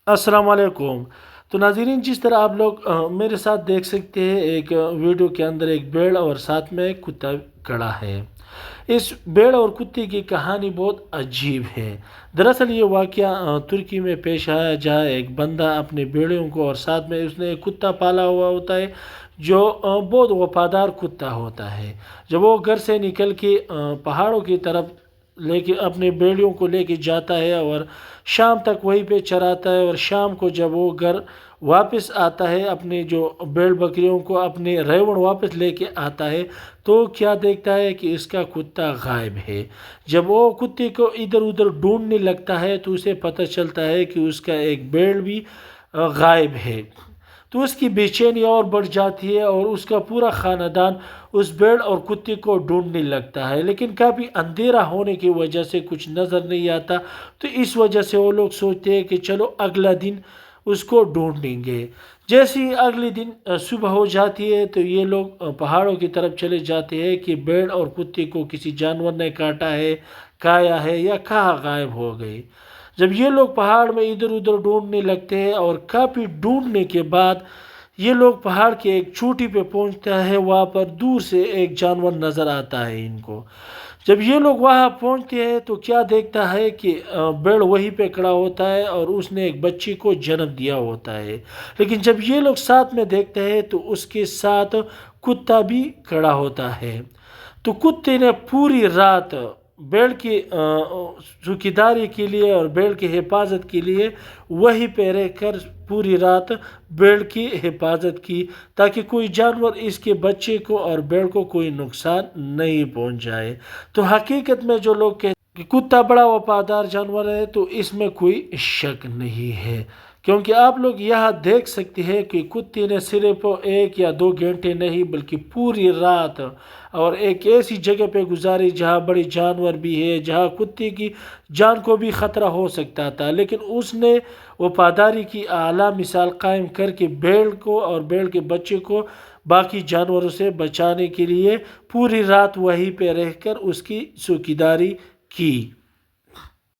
अस्सलाम वालेकुम। तो नाज़रीन, जिस तरह आप लोग मेरे साथ देख सकते हैं, एक वीडियो के अंदर एक भेड़ और साथ में एक कुत्ता खड़ा है। इस भेड़ और कुत्ते की कहानी बहुत अजीब है। दरअसल ये वाक़या तुर्की में पेश आया, जहाँ एक बंदा अपने भेड़ों को और साथ में उसने एक कुत्ता पाला हुआ होता है जो बहुत वफ़ादार कुत्ता होता है। जब वो घर से निकल के पहाड़ों की तरफ लेके अपने भेड़ियों को लेके जाता है और शाम तक वहीं पे चराता है, और शाम को जब वो घर वापस आता है, अपने जो भेड़ बकरियों को अपने रेवड़ वापस लेके आता है, तो क्या देखता है कि इसका कुत्ता गायब है। जब वो कुत्ते को इधर उधर ढूंढने लगता है तो उसे पता चलता है कि उसका एक भेड़ भी गायब है। तो उसकी बेचैनी और बढ़ जाती है और उसका पूरा ख़ानदान उस भेड़ और कुत्ते को ढूंढने लगता है, लेकिन काफ़ी अंधेरा होने की वजह से कुछ नज़र नहीं आता। तो इस वजह से वो लोग सोचते हैं कि चलो अगला दिन उसको ढूंढेंगे। जैसे ही अगले दिन सुबह हो जाती है तो ये लोग पहाड़ों की तरफ चले जाते हैं कि भेड़ और कुत्ते को किसी जानवर ने काटा है, खाया है, या कहाँ गायब हो गए। जब ये लोग पहाड़ में इधर उधर ढूंढने लगते हैं और काफ़ी ढूंढने के बाद ये लोग पहाड़ के एक चोटी पे पहुंचता है। वहाँ पर दूर से एक जानवर नज़र आता है इनको। जब ये लोग वहाँ पहुंचते हैं तो क्या देखता है कि भेड़ वहीं पे खड़ा होता है और उसने एक बच्ची को जन्म दिया होता है। लेकिन जब ये लोग साथ में देखते हैं तो उसके साथ कुत्ता भी खड़ा होता है। तो कुत्ते ने पूरी रात भेड़ की चौकीदारी के लिए और भेड़ की हिफाजत के लिए वहीं पे रहकर पूरी रात भेड़ की हिफाजत की, ताकि कोई जानवर इसके बच्चे को और भेड़ को कोई नुकसान नहीं पहुंच जाए। तो हकीकत में जो लोग कहते हैं कि कुत्ता बड़ा वफादार जानवर है, तो इसमें कोई शक नहीं है, क्योंकि आप लोग यहाँ देख सकते हैं कि कुत्ते ने सिर्फ 1 या 2 घंटे नहीं बल्कि पूरी रात और एक ऐसी जगह पे गुजारी जहाँ बड़े जानवर भी है, जहाँ कुत्ते की जान को भी ख़तरा हो सकता था, लेकिन उसने वफादारी की आला मिसाल कायम करके भेड़ को और भेड़ के बच्चे को बाकी जानवरों से बचाने के लिए पूरी रात वहीं पे रहकर उसकी चौकीदारी की।